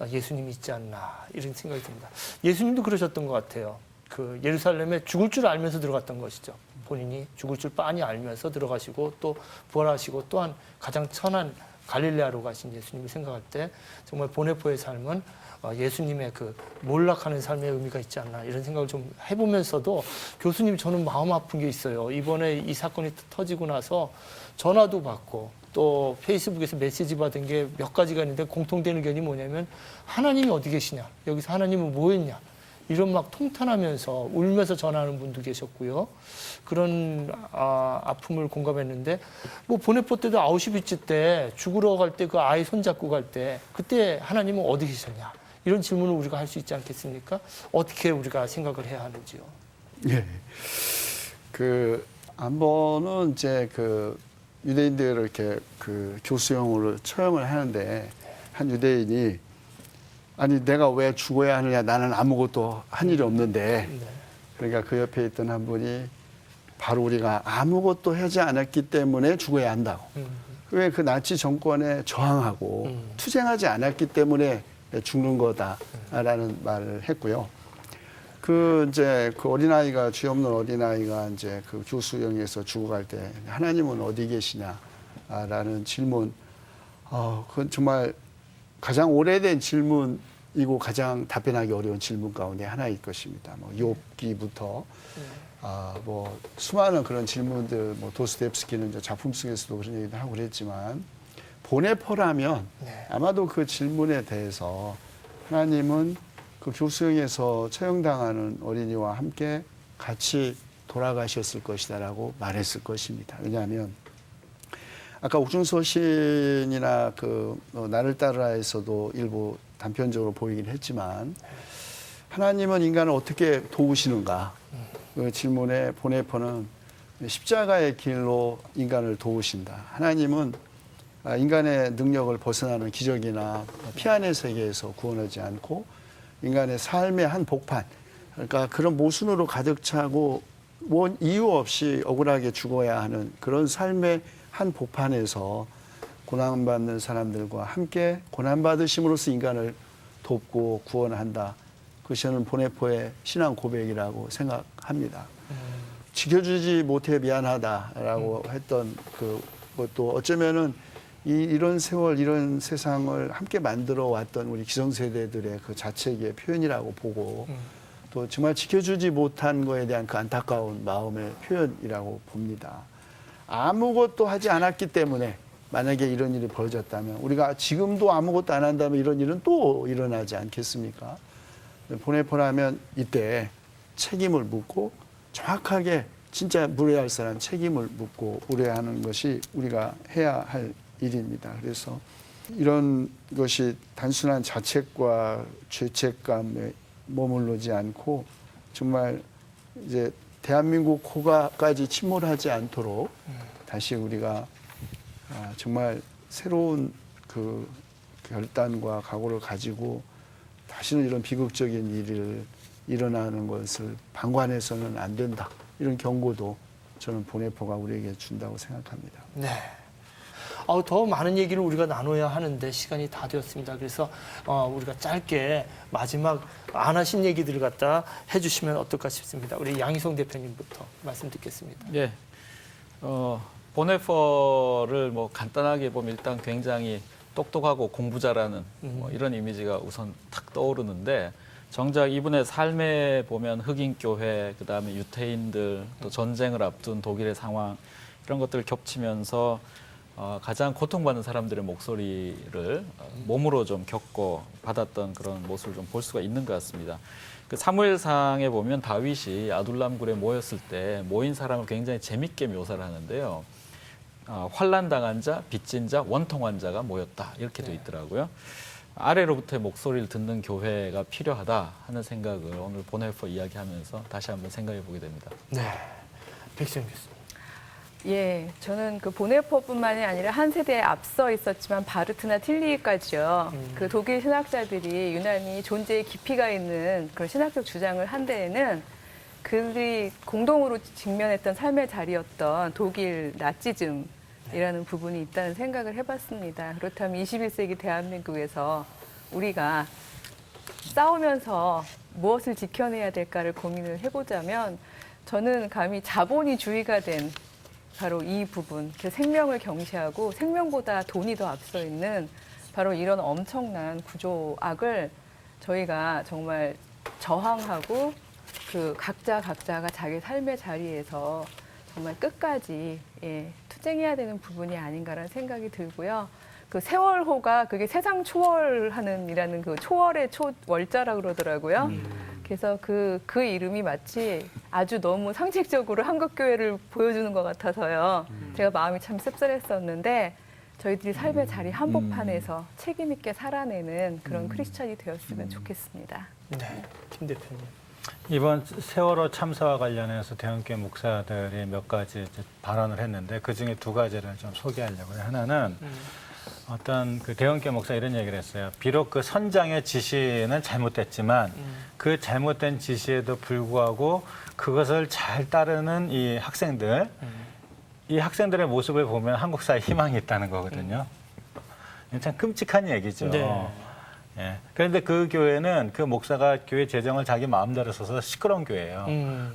예수님이 있지 않나 이런 생각이 듭니다. 예수님도 그러셨던 것 같아요. 그 예루살렘에 죽을 줄 알면서 들어갔던 것이죠. 본인이 죽을 줄 뻔히 알면서 들어가시고 또 부활하시고 또한 가장 천한 갈릴레아로 가신 예수님을 생각할 때 정말 보네포의 삶은 예수님의 그 몰락하는 삶의 의미가 있지 않나 이런 생각을 좀 해보면서도 교수님 저는 마음 아픈 게 있어요. 이번에 이 사건이 터지고 나서 전화도 받고 또 페이스북에서 메시지 받은 게 몇 가지가 있는데 공통된 의견이 뭐냐면 하나님이 어디 계시냐, 여기서 하나님은 뭐 했냐, 이런 막 통탄하면서 울면서 전화하는 분도 계셨고요. 그런 아픔을 공감했는데 뭐 보네포 때도 아우슈비츠 때 죽으러 갈 때 그 아이 손잡고 갈 때 그때 하나님은 어디 계셨냐 이런 질문을 우리가 할 수 있지 않겠습니까? 어떻게 우리가 생각을 해야 하는지요? 예. 그 한 번은 이제 그 유대인들을 이렇게 그 교수형으로 처형을 하는데 한 유대인이 아니 내가 왜 죽어야 하느냐, 나는 아무것도 한 일이 없는데. 그러니까 그 옆에 있던 한 분이 바로 우리가 아무것도 하지 않았기 때문에 죽어야 한다고. 왜 그 나치 정권에 저항하고 투쟁하지 않았기 때문에 죽는 거다라는 말을 했고요. 그 이제 그 어린아이가, 죄 없는 어린아이가 이제 그 교수형에서 죽어갈 때 하나님은 어디 계시냐라는 질문, 그건 정말 가장 오래된 질문이고 가장 답변하기 어려운 질문 가운데 하나일 것입니다. 뭐 욥기부터 뭐 수많은 그런 질문들, 뭐 도스토옙스키는 이제 작품 속에서도 그런 얘기도 하고 그랬지만 보네포라면 아마도 그 질문에 대해서 하나님은 그 교수형에서 처형당하는 어린이와 함께 같이 돌아가셨을 것이다라고 말했을 것입니다. 왜냐하면 아까 옥중서 시인이나 그 나를 따르라에서도 일부 단편적으로 보이긴 했지만 하나님은 인간을 어떻게 도우시는가? 그 질문에 보네포는 십자가의 길로 인간을 도우신다. 하나님은 인간의 능력을 벗어나는 기적이나 피안의 세계에서 구원하지 않고 인간의 삶의 한 복판, 그러니까 그런 모순으로 가득 차고 원 이유 없이 억울하게 죽어야 하는 그런 삶의 한 복판에서 고난받는 사람들과 함께 고난받으심으로써 인간을 돕고 구원한다. 그것이 저는 보네포의 신앙 고백이라고 생각합니다. 지켜주지 못해 미안하다라고 했던 그것도 어쩌면은 이런 세월, 이런 세상을 함께 만들어 왔던 우리 기성세대들의 그 자책의 표현이라고 보고 또 정말 지켜주지 못한 거에 대한 그 안타까운 마음의 표현이라고 봅니다. 아무것도 하지 않았기 때문에 만약에 이런 일이 벌어졌다면 우리가 지금도 아무것도 안 한다면 이런 일은 또 일어나지 않겠습니까? 보네포라면 이때 책임을 묻고 정확하게 진짜 물어야 할 사람 책임을 묻고 우려하는 것이 우리가 해야 할 일입니다. 그래서 이런 것이 단순한 자책과 죄책감에 머무르지 않고 정말 이제 대한민국 호가까지 침몰하지 않도록 다시 우리가 정말 새로운 그 결단과 각오를 가지고 다시는 이런 비극적인 일을 일어나는 것을 방관해서는 안 된다. 이런 경고도 저는 보네포가 우리에게 준다고 생각합니다. 네. 더 많은 얘기를 우리가 나눠야 하는데 시간이 다 되었습니다. 그래서 우리가 짧게 마지막 안 하신 얘기들을 갖다 해주시면 어떨까 싶습니다. 우리 양희성 대표님부터 말씀 듣겠습니다. 예. 보네퍼를 뭐 간단하게 보면 일단 굉장히 똑똑하고 공부 잘하는 뭐 이런 이미지가 우선 탁 떠오르는데 정작 이분의 삶에 보면 흑인 교회, 그다음에 유태인들, 또 전쟁을 앞둔 독일의 상황 이런 것들을 겹치면서 가장 고통받는 사람들의 목소리를 몸으로 좀 겪고 받았던 그런 모습을 좀 볼 수가 있는 것 같습니다. 그 사무엘상에 보면 다윗이 아둘람굴에 모였을 때 모인 사람을 굉장히 재밌게 묘사를 하는데요. 환난 당한 자, 빚진 자, 원통한 자가 모였다 이렇게 돼 있더라고요. 아래로부터의 목소리를 듣는 교회가 필요하다 하는 생각을 오늘 보네퍼 이야기하면서 다시 한번 생각해 보게 됩니다. 네, 백지영 교수님. 예, 저는 그 보네퍼뿐만이 아니라 한 세대에 앞서 있었지만 바르트나 틸리까지요. 그 독일 신학자들이 유난히 존재의 깊이가 있는 그런 신학적 주장을 한 데에는 그들이 공동으로 직면했던 삶의 자리였던 독일 나치즘이라는 부분이 있다는 생각을 해봤습니다. 그렇다면 21세기 대한민국에서 우리가 싸우면서 무엇을 지켜내야 될까를 고민을 해보자면 저는 감히 자본주의가 된 바로 이 부분, 그 생명을 경시하고 생명보다 돈이 더 앞서 있는 바로 이런 엄청난 구조악을 저희가 정말 저항하고 그 각자가 자기 삶의 자리에서 정말 끝까지 투쟁해야 되는 부분이 아닌가라는 생각이 들고요. 그 세월호가 그게 세상 초월하는 이라는 그 초월의 초월자라 그러더라고요. 그래서 그 이름이 마치 아주 너무 상식적으로 한국교회를 보여주는 것 같아서요. 제가 마음이 참 씁쓸했었는데 저희들이 삶의 자리 한복판에서 책임 있게 살아내는 그런 크리스천이 되었으면 좋겠습니다. 네, 김 대표님. 이번 세월호 참사와 관련해서 대형교회 목사들이 몇 가지 이제 발언을 했는데 그중에 두 가지를 좀 소개하려고 해요. 하나는 어떤 그 대형교회 목사 이런 얘기를 했어요. 비록 그 선장의 지시는 잘못됐지만 그 잘못된 지시에도 불구하고 그것을 잘 따르는 이 학생들, 이 학생들의 모습을 보면 한국 사회에 희망이 있다는 거거든요. 참 끔찍한 얘기죠. 네. 예. 그런데 그 교회는 그 목사가 교회 재정을 자기 마음대로 써서 시끄러운 교회예요.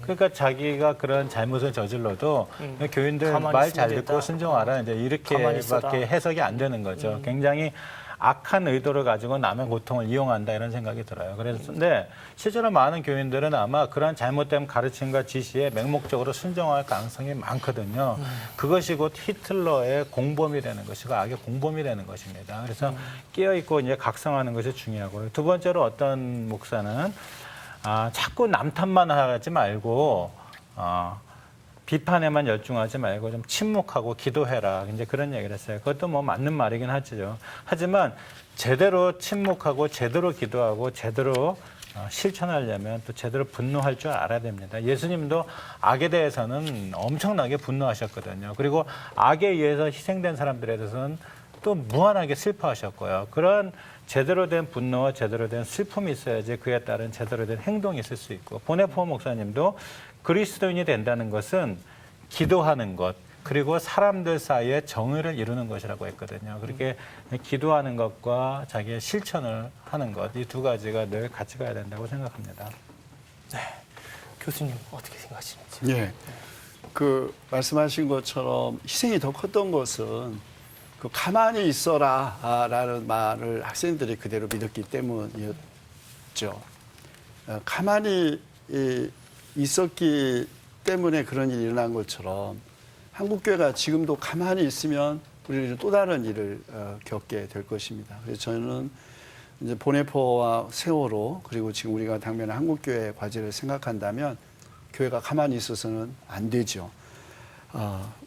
그러니까 자기가 그런 잘못을 저질러도 교인들 말 잘 듣고 순종하라 이제 이렇게밖에 해석이 안 되는 거죠. 굉장히 악한 의도를 가지고 남의 고통을 이용한다 이런 생각이 들어요. 그런데 실제로 많은 교인들은 아마 그런 잘못된 가르침과 지시에 맹목적으로 순종할 가능성이 많거든요. 그것이 곧 히틀러의 공범이 되는 것이고 악의 공범이 되는 것입니다. 그래서 깨어있고 이제 각성하는 것이 중요하고요. 두 번째로 어떤 목사는 자꾸 남 탓만 하지 말고 비판에만 열중하지 말고 좀 침묵하고 기도해라. 이제 그런 얘기를 했어요. 그것도 뭐 맞는 말이긴 하죠. 하지만 제대로 침묵하고 제대로 기도하고 제대로 실천하려면 또 제대로 분노할 줄 알아야 됩니다. 예수님도 악에 대해서는 엄청나게 분노하셨거든요. 그리고 악에 의해서 희생된 사람들에 대해서는 또 무한하게 슬퍼하셨고요. 그런 제대로 된 분노와 제대로 된 슬픔이 있어야지 그에 따른 제대로 된 행동이 있을 수 있고 보네포 목사님도 그리스도인이 된다는 것은 기도하는 것 그리고 사람들 사이에 정의를 이루는 것이라고 했거든요. 그렇게 기도하는 것과 자기의 실천을 하는 것 이 두 가지가 늘 같이 가야 된다고 생각합니다. 네, 교수님 어떻게 생각하시는지? 예, 그 말씀하신 것처럼 희생이 더 컸던 것은 그 가만히 있어라라는 말을 학생들이 그대로 믿었기 때문이었죠. 가만히 있었기 때문에 그런 일이 일어난 것처럼 한국교회가 지금도 가만히 있으면 우리는 또 다른 일을 겪게 될 것입니다. 그래서 저는 이제 보네포와 세월호 그리고 지금 우리가 당면한 한국교회의 과제를 생각한다면 교회가 가만히 있어서는 안 되죠.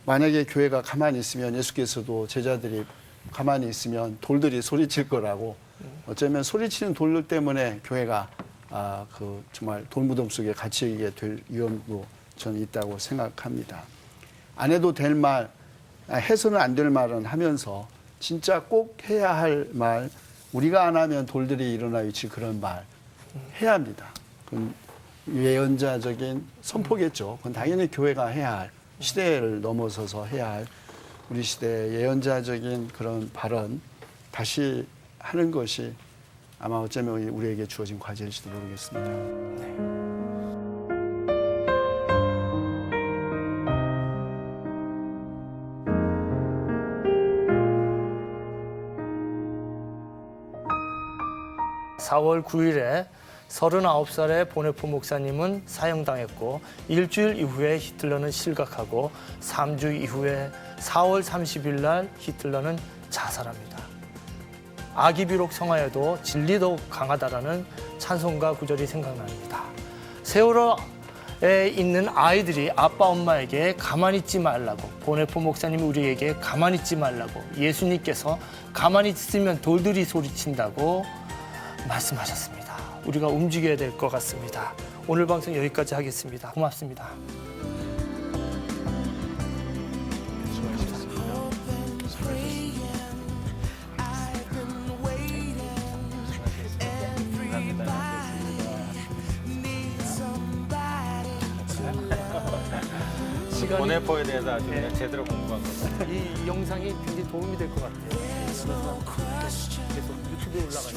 만약에 교회가 가만히 있으면 예수께서도 제자들이 가만히 있으면 돌들이 소리칠 거라고 어쩌면 소리치는 돌들 때문에 교회가 그 정말 돌무덤 속에 갇히게 될 위험도 저는 있다고 생각합니다. 안 해도 될 말, 해서는 안 될 말은 하면서 진짜 꼭 해야 할 말, 우리가 안 하면 돌들이 일어나 위치 그런 말 해야 합니다. 그건 예언자적인 선포겠죠. 그건 당연히 교회가 해야 할, 시대를 넘어서서 해야 할 우리 시대의 예언자적인 그런 발언 다시 하는 것이 아마 어쩌면 우리에게 주어진 과제일지도 모르겠습니다. 사 월 9일에 39살의 보네포 목사님은 사형당했고 일주일 이후에 히틀러는 실각하고 3주 이후에 4월 30일 날 히틀러는 자살합니다. 악이 비록 성하여도 진리 더욱 강하다라는 찬송가 구절이 생각납니다. 세월호에 있는 아이들이 아빠 엄마에게 가만히 있지 말라고, 보네포 목사님이 우리에게 가만히 있지 말라고, 예수님께서 가만히 있으면 돌들이 소리친다고 말씀하셨습니다. 우리가 움직여야 될 것 같습니다. 오늘 방송 여기까지 하겠습니다. 고맙습니다. 보네포에 대해서 아주 그냥 제대로 공부한 거죠. 이 영상이 굉장히 도움이 될 것 같아요. 그래서 계속 유튜브에 올라가니까.